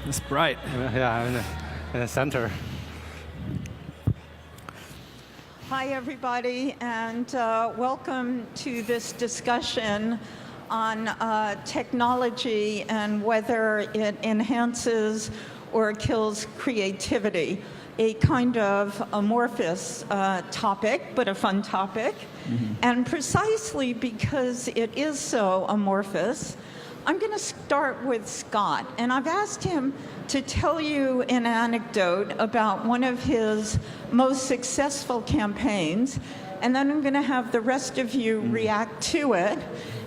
It's bright. Yeah, in the center. Hi, everybody, and welcome to this discussion on technology and whether it enhances or kills creativity. A kind of amorphous topic, but a fun topic. Mm-hmm. And precisely because it is so amorphous, I'm going to start with Scott. And I've asked him to tell you an anecdote about one of his most successful campaigns. And then I'm going to have the rest of you react to it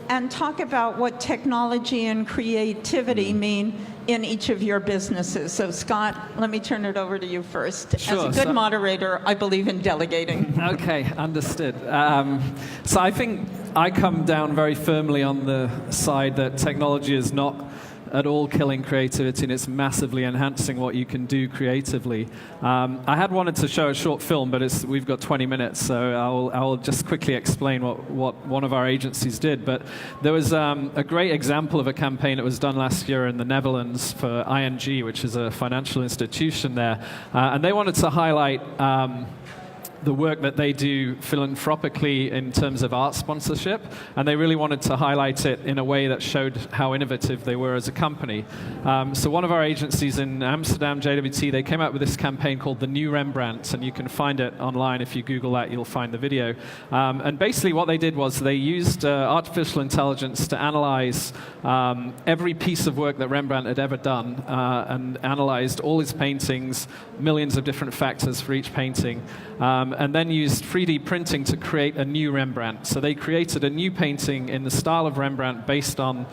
and talk about what technology and creativity mean in each of your businesses. So Scott, let me turn it over to you first. Sure. As a good moderator, I believe in delegating. Okay, understood. So I think I come down very firmly on the side that technology is not at all killing creativity, and it's massively enhancing what you can do creatively. I had wanted to show a short film, but we've got 20 minutes, so I'll just quickly explain what one of our agencies did. But there was a great example of a campaign that was done last year in the Netherlands for ING, which is a financial institution there, and they wanted to highlight the work that they do philanthropically in terms of art sponsorship, and they really wanted to highlight it in a way that showed how innovative they were as a company. So one of our agencies in Amsterdam, JWT, they came out with this campaign called The New Rembrandt, and you can find it online. If you Google that, you'll find the video. And basically what they did was they used artificial intelligence to analyze every piece of work that Rembrandt had ever done, and analyzed all his paintings, millions of different factors for each painting, and then used 3D printing to create a new Rembrandt. So they created a new painting in the style of Rembrandt based on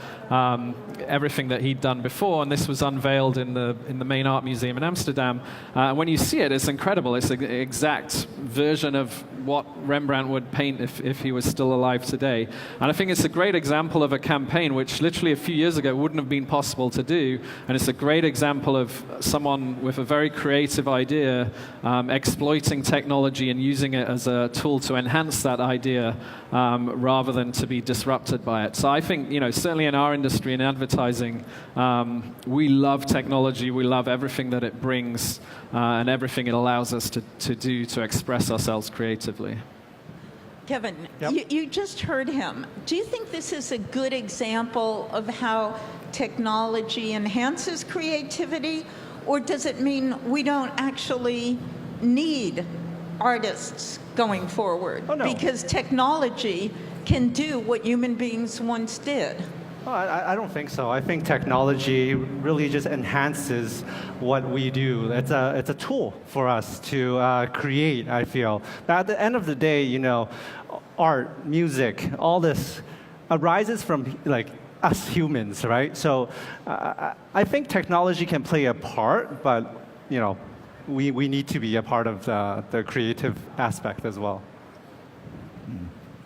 everything that he'd done before, and this was unveiled in the main art museum in Amsterdam. When you see it, it's incredible. It's an exact version of what Rembrandt would paint if he was still alive today. And I think it's a great example of a campaign which literally a few years ago wouldn't have been possible to do, and it's a great example of someone with a very creative idea exploiting technology and using it as a tool to enhance that idea rather than to be disrupted by it. So I think, certainly in our industry, in advertising, we love technology, we love everything that it brings and everything it allows us to do to express ourselves creatively. Kevin, Yep. you just heard him. Do you think this is a good example of how technology enhances creativity, or does it mean we don't actually need artists going forward? Oh, no. Because technology can do what human beings once did. Oh, I don't think so. I think technology really just enhances what we do. It's a tool for us to create, I feel. But at the end of the day, art, music, all this arises from us humans, right? So I think technology can play a part, but we need to be a part of the creative aspect as well.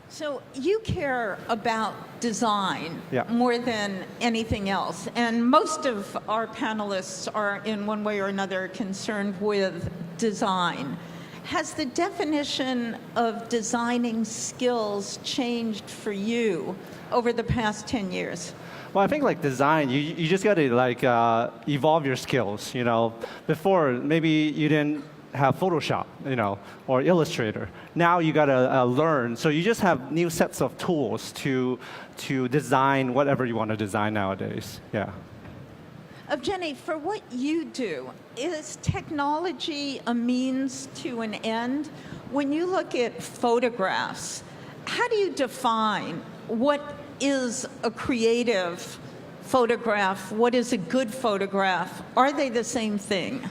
So you care about design more than anything else, and most of our panelists are in one way or another concerned with design. Has the definition of designing skills changed for you over the past 10 years? Well, I think design, you just got to evolve your skills. Before maybe you didn't have Photoshop, or Illustrator. Now you got to learn. So you just have new sets of tools to design whatever you want to design nowadays. Yeah. Evgeny, for what you do, is technology a means to an end? When you look at photographs, how do you define what is a creative photograph? What is a good photograph? Are they the same thing?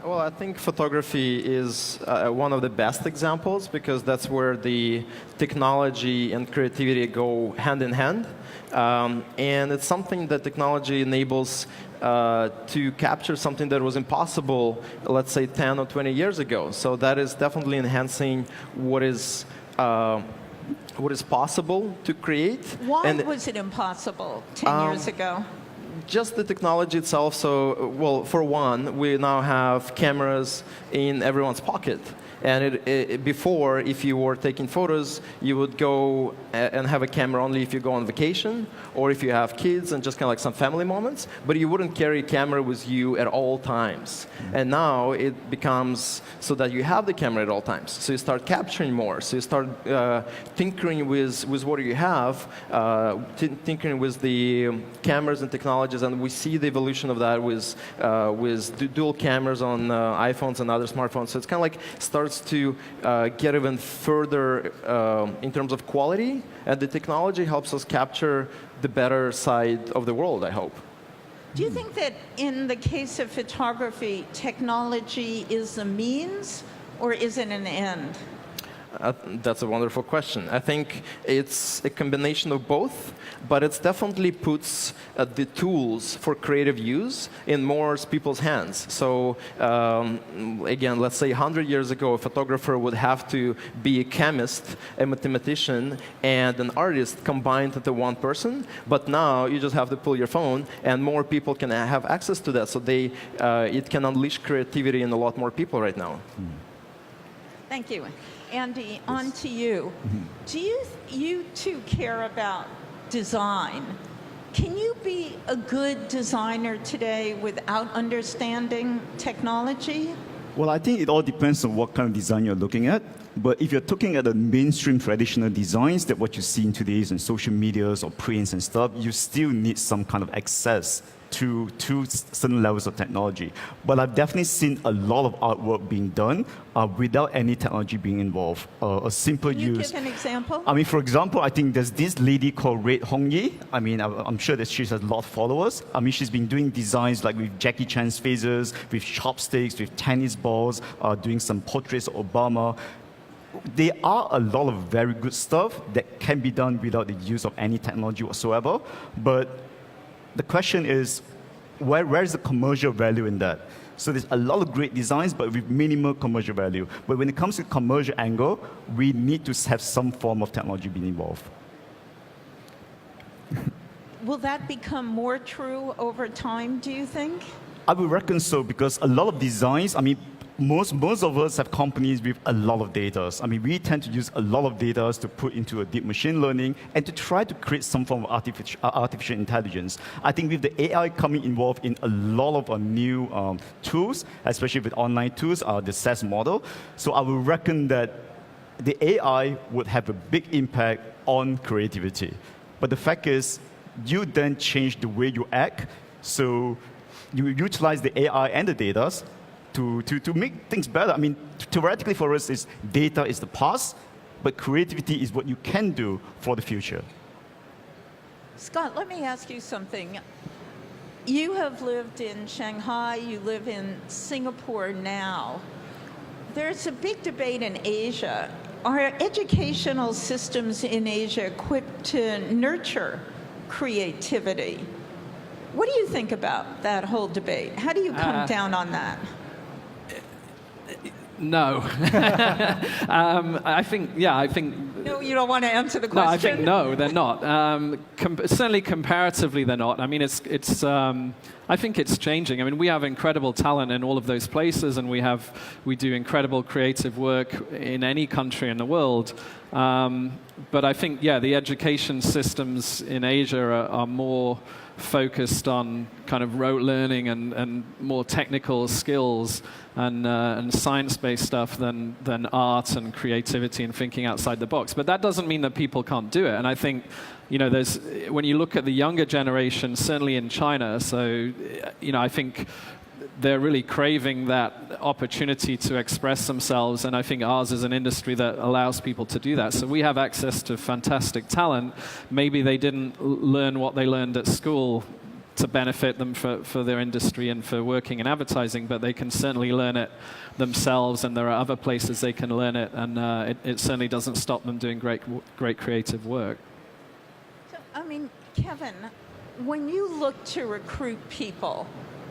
Well, I think photography is one of the best examples because that's where the technology and creativity go hand in hand. And it's something that technology enables to capture something that was impossible, let's say, 10 or 20 years ago. So that is definitely enhancing what is possible to create. Why was it impossible 10 years ago? just the technology itself. So, well, for one, we now have cameras in everyone's pocket. And before, if you were taking photos, you would go and have a camera only if you go on vacation or if you have kids and just kind of like some family moments. But you wouldn't carry a camera with you at all times. And now it becomes so that you have the camera at all times. So you start capturing more. So you start tinkering with what you have, tinkering with the cameras and technologies. And we see the evolution of that with dual cameras on iPhones and other smartphones. So it's kind of like starts to get even further in terms of quality, and the technology helps us capture the better side of the world, I hope. Do you think that in the case of photography, technology is a means or is it an end? That's a wonderful question. I think it's a combination of both, but it definitely puts the tools for creative use in more people's hands. So again, let's say 100 years ago, a photographer would have to be a chemist, a mathematician, and an artist combined into one person. But now you just have to pull your phone, and more people can have access to that. So it can unleash creativity in a lot more people right now. Thank you. Andy, on to you. Do you two care about design? Can you be a good designer today without understanding technology? Well, I think it all depends on what kind of design you're looking at. But if you're looking at the mainstream traditional designs, that what you see in today's and social medias or prints and stuff, you still need some kind of access to certain levels of technology. But I've definitely seen a lot of artwork being done without any technology being involved. A simple use. Can you give an example? I mean, for example, I think there's this lady called Red Hongyi. I mean, I'm sure that she has a lot of followers. I mean, she's been doing designs like with Jackie Chan's faces, with chopsticks, with tennis balls, doing some portraits of Obama. There are a lot of very good stuff that can be done without the use of any technology whatsoever. But the question is, where is the commercial value in that? So there's a lot of great designs, but with minimal commercial value. But when it comes to commercial angle, we need to have some form of technology being involved. Will that become more true over time, do you think? I would reckon so, because a lot of designs, I mean, most of us have companies with a lot of data. I mean, we tend to use a lot of data to put into a deep machine learning and to try to create some form of artificial intelligence. I think with the AI coming involved in a lot of new tools, especially with online tools, the SaaS model, so I would reckon that the AI would have a big impact on creativity. But the fact is, you then change the way you act, so you utilize the AI and the data to make things better. I mean, theoretically for us, data is the past, but creativity is what you can do for the future. Scott, let me ask you something. You have lived in Shanghai, you live in Singapore now. There's a big debate in Asia. Are educational systems in Asia equipped to nurture creativity? What do you think about that whole debate? How do you come down on that? No. I think. No, you don't want to answer the question? No, I think no, they're not. Certainly comparatively, they're not. I mean, I think it's changing. I mean, we have incredible talent in all of those places, and we do incredible creative work in any country in the world. But I think, yeah, the education systems in Asia are more focused on kind of rote learning and more technical skills and science-based stuff than art and creativity and thinking outside the box. But that doesn't mean that people can't do it. And I think, when you look at the younger generation, certainly in China, so, I think they're really craving that opportunity to express themselves, and I think ours is an industry that allows people to do that. So we have access to fantastic talent. Maybe they didn't learn what they learned at school to benefit them for their industry and for working in advertising, but they can certainly learn it themselves, and there are other places they can learn it, and it certainly doesn't stop them doing great creative work. So, I mean, Kevin, when you look to recruit people,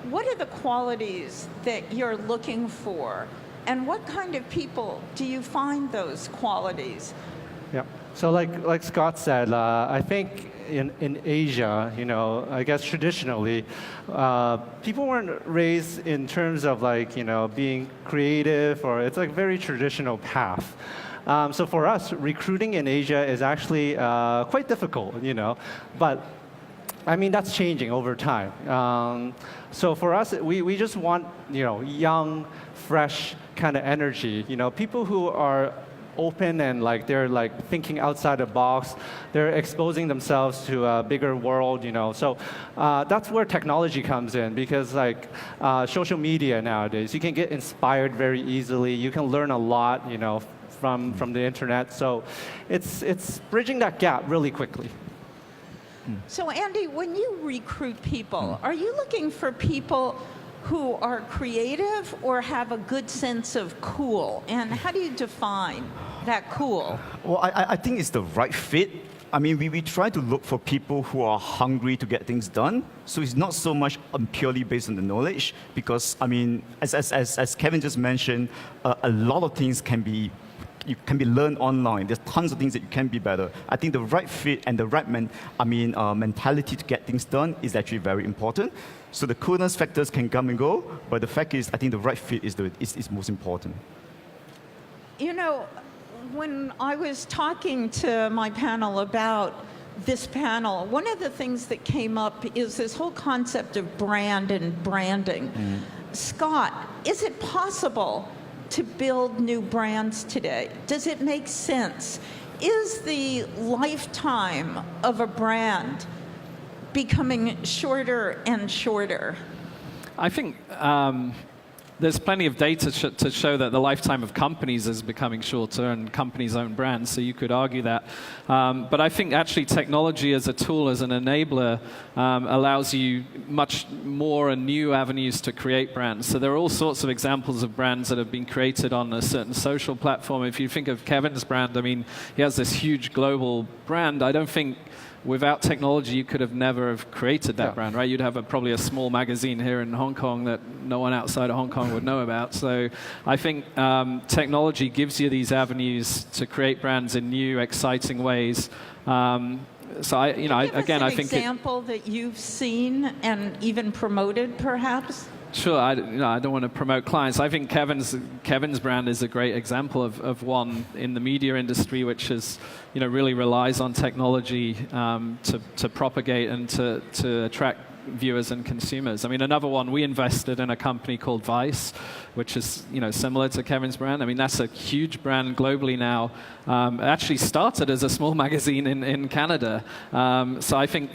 what are the qualities that you're looking for? And what kind of people do you find those qualities? Yeah. So like Scott said, I think in Asia, I guess traditionally, people weren't raised in terms of like, being creative, or it's like a very traditional path. So for us, recruiting in Asia is actually quite difficult, but I mean, that's changing over time. So for us, we just want, young, fresh kind of energy, people who are open and like they're like thinking outside the box. They're exposing themselves to a bigger world, So that's where technology comes in, because like social media nowadays, you can get inspired very easily. You can learn a lot, from the internet. So it's bridging that gap really quickly. So Andy, when you recruit people, are you looking for people who are creative or have a good sense of cool? And how do you define that cool? Well, I think it's the right fit. I mean, we try to look for people who are hungry to get things done. So it's not so much purely based on the knowledge, because, I mean, as Kevin just mentioned, a lot of things can be learned online. There's tons of things that you can be better. I think the right fit and the right mentality to get things done is actually very important. So the coolness factors can come and go, but the fact is, I think the right fit is most important. When I was talking to my panel about this panel, one of the things that came up is this whole concept of brand and branding. Scott, is it possible to build new brands today? Does it make sense? Is the lifetime of a brand becoming shorter and shorter? I think there's plenty of data to show that the lifetime of companies is becoming shorter, and companies own brands, so you could argue that. But I think actually technology as a tool, as an enabler, allows you much more and new avenues to create brands. So there are all sorts of examples of brands that have been created on a certain social platform. If you think of Kevin's brand, I mean, he has this huge global brand. I don't think without technology, you could have never have created that brand, right? You'd have probably a small magazine here in Hong Kong that no one outside of Hong Kong would know about. So I think technology gives you these avenues to create brands in new, exciting ways. So I think an example that you've seen and even promoted, perhaps. Sure, I don't want to promote clients. I think Kevin's brand is a great example of one in the media industry, which is, really relies on technology to propagate and to attract viewers and consumers. I mean, another one, we invested in a company called Vice, which is similar to Kevin's brand. I mean, that's a huge brand globally now. It actually started as a small magazine in Canada. So I think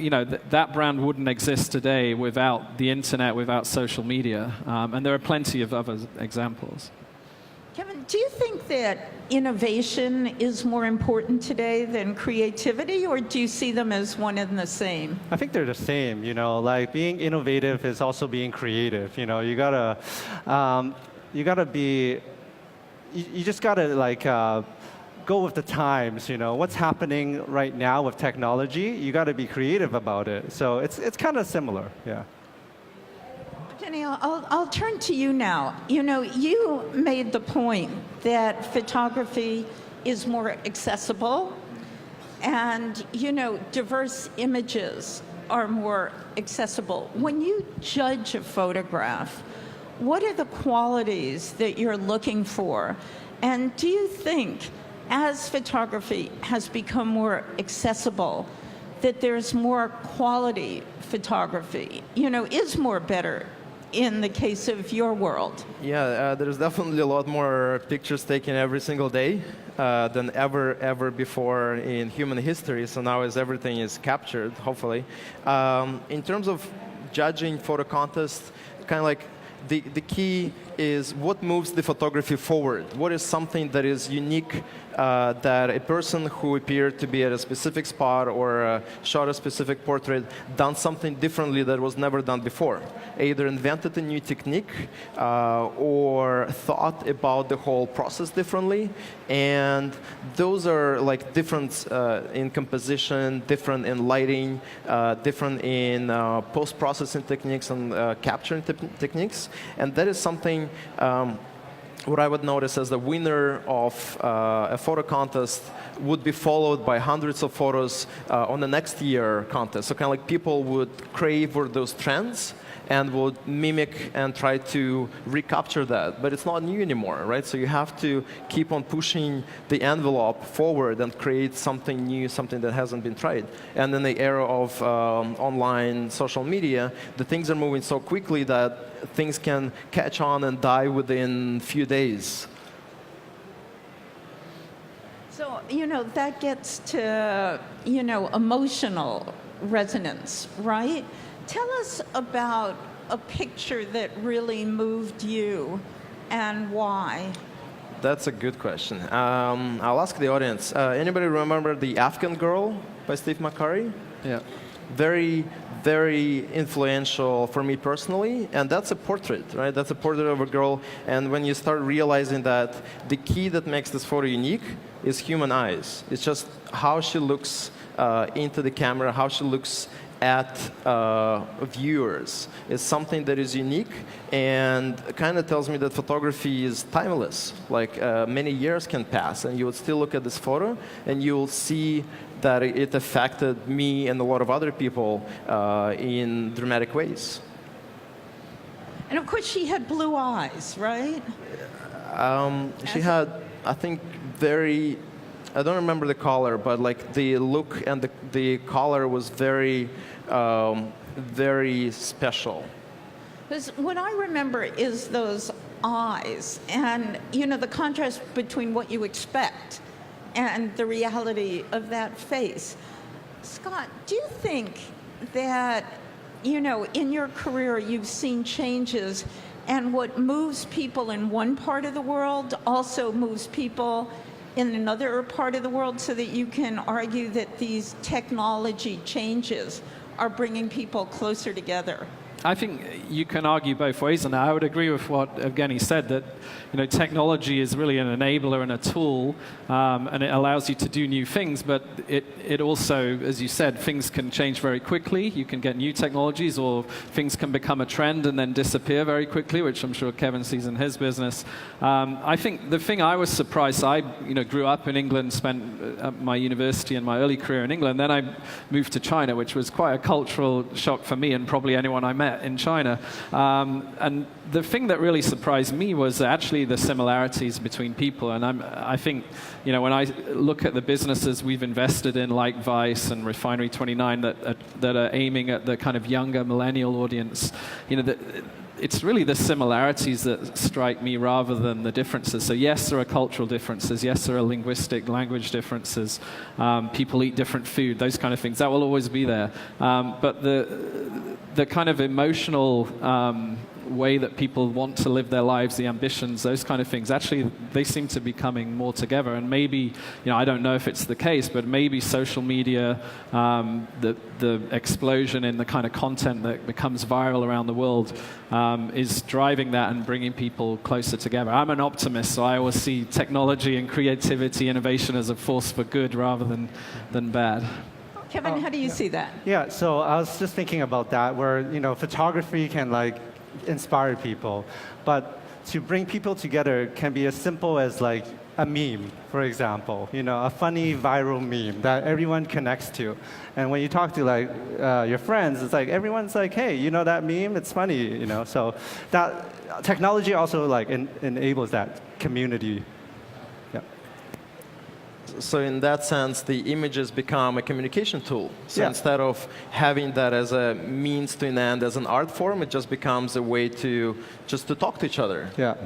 that brand wouldn't exist today without the internet, without social media. And there are plenty of other examples. Kevin, do you think that innovation is more important today than creativity, or do you see them as one and the same? I think they're the same, like being innovative is also being creative. You gotta be, you just gotta like go with the times. What's happening right now with technology, you gotta be creative about it. So it's kind of similar, yeah. Jenny, I'll turn to you now. You made the point that photography is more accessible, and diverse images are more accessible. When you judge a photograph, what are the qualities that you're looking for? And do you think, as photography has become more accessible, that there's more quality photography, is more better in the case of your world? Yeah, there's definitely a lot more pictures taken every single day than ever before in human history. So now as everything is captured, hopefully. In terms of judging photo contests, kind of like the key is what moves the photography forward. What is something that is unique that a person who appeared to be at a specific spot or shot a specific portrait done something differently that was never done before. Either invented a new technique or thought about the whole process differently. And those are like different in composition, different in lighting, different in post-processing techniques and capturing techniques. And that is something what I would notice as the winner of a photo contest would be followed by hundreds of photos on the next year contest. So kind of like people would crave for those trends and would mimic and try to recapture that. But it's not new anymore, right? So you have to keep on pushing the envelope forward and create something new, something that hasn't been tried. And in the era of online social media, the things are moving so quickly that things can catch on and die within a few days. So, that gets to, emotional resonance, right? Tell us about a picture that really moved you and why. That's a good question. I'll ask the audience. Anybody remember The Afghan Girl by Steve McCurry? Yeah. Very, very influential for me personally. And that's a portrait, right? That's a portrait of a girl. And when you start realizing that the key that makes this photo unique is human eyes. It's just how she looks into the camera, how she looks at viewers is something that is unique and kind of tells me that photography is timeless. Like many years can pass and you would still look at this photo and you will see that it affected me and a lot of other people in dramatic ways. And of course, she had blue eyes, right? She had, I think, very, I don't remember the color, but like the look and the color was very, very special. Because what I remember is those eyes and, the contrast between what you expect and the reality of that face. Scott, do you think that, in your career you've seen changes and what moves people in one part of the world also moves people in another part of the world, so that you can argue that these technology changes are bringing people closer together? I think you can argue both ways, and I would agree with what Evgeny said, that technology is really an enabler and a tool, and it allows you to do new things, but it also, as you said, things can change very quickly. You can get new technologies, or things can become a trend and then disappear very quickly, which I'm sure Kevin sees in his business. I think the thing I was surprised, I grew up in England, spent my university and my early career in England, then I moved to China, which was quite a cultural shock for me and probably anyone I met in China. And the thing that really surprised me was actually the similarities between people. And I think, when I look at the businesses we've invested in, like Vice and Refinery 29, that are aiming at the kind of younger millennial audience, it's really the similarities that strike me rather than the differences. So yes, there are cultural differences. Yes, there are linguistic language differences. People eat different food, those kind of things. That will always be there. But the kind of emotional way that people want to live their lives, the ambitions, those kind of things, actually, they seem to be coming more together. And maybe, I don't know if it's the case, but maybe social media, the explosion in the kind of content that becomes viral around the world is driving that and bringing people closer together. I'm an optimist, so I always see technology and creativity, innovation as a force for good rather than bad. Kevin, how do you see that? Yeah, so I was just thinking about that, where photography can inspire people, but to bring people together can be as simple as a meme, for example, a funny viral meme that everyone connects to. And when you talk to your friends, it's everyone's hey, that meme? It's funny, So that technology also enables that community. So in that sense, the images become a communication tool. So instead of having that as a means to an end, as an art form, it just becomes a way to talk to each other. Yeah.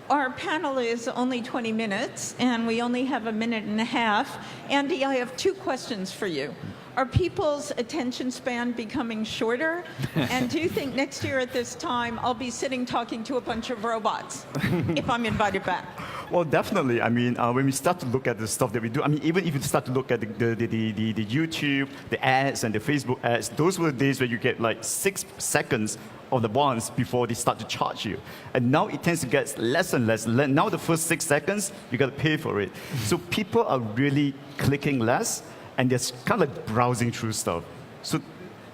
Our panel is only 20 minutes, and we only have a minute and a half. Andy, I have two questions for you. Are people's attention span becoming shorter? And do you think next year at this time I'll be sitting talking to a bunch of robots if I'm invited back? Well, definitely. When we start to look at the stuff that we do, even if you start to look at the YouTube, the ads, and the Facebook ads, those were the days where you get 6 seconds of the ones before they start to charge you. And now it tends to get less and less. Now the first 6 seconds, you got to pay for it. So people are really clicking less, and they're kind of browsing through stuff. So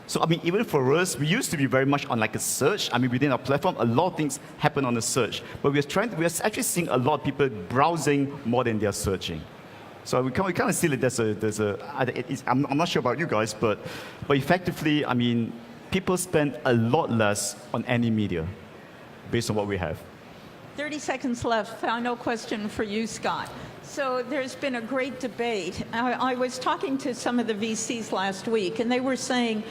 So, I mean, even for us, we used to be very much on like a search. I mean, within our platform, a lot of things happen on the search. But we're actually seeing a lot of people browsing more than they're searching. So we kind of see that I'm not sure about you guys, but effectively, I mean, people spend a lot less on any media based on what we have. 30 seconds left. Final question for you, Scott. So there's been a great debate. I was talking to some of the VCs last week, and they were saying,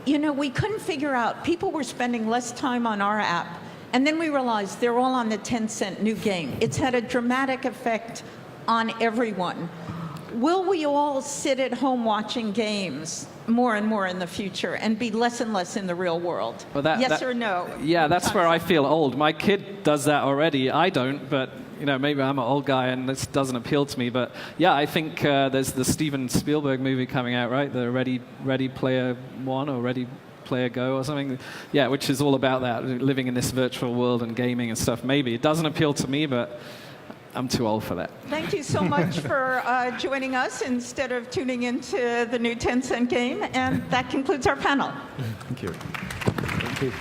you know, we couldn't figure out, people were spending less time on our app, and then we realized they're all on the 10-cent new game. It's had a dramatic effect on everyone. Will we all sit at home watching games more and more in the future and be less and less in the real world? Well, yes or no? Yeah, that's where I feel old. My kid does that already. I don't, but you know, maybe I'm an old guy and this doesn't appeal to me. But yeah, I think there's the Steven Spielberg movie coming out, right? The Ready Player One or Ready Player Go or something. Yeah, which is all about that, living in this virtual world and gaming and stuff. Maybe it doesn't appeal to me, but I'm too old for that. Thank you so much for joining us instead of tuning into the new 10-cent game. And that concludes our panel. Thank you. Thank you.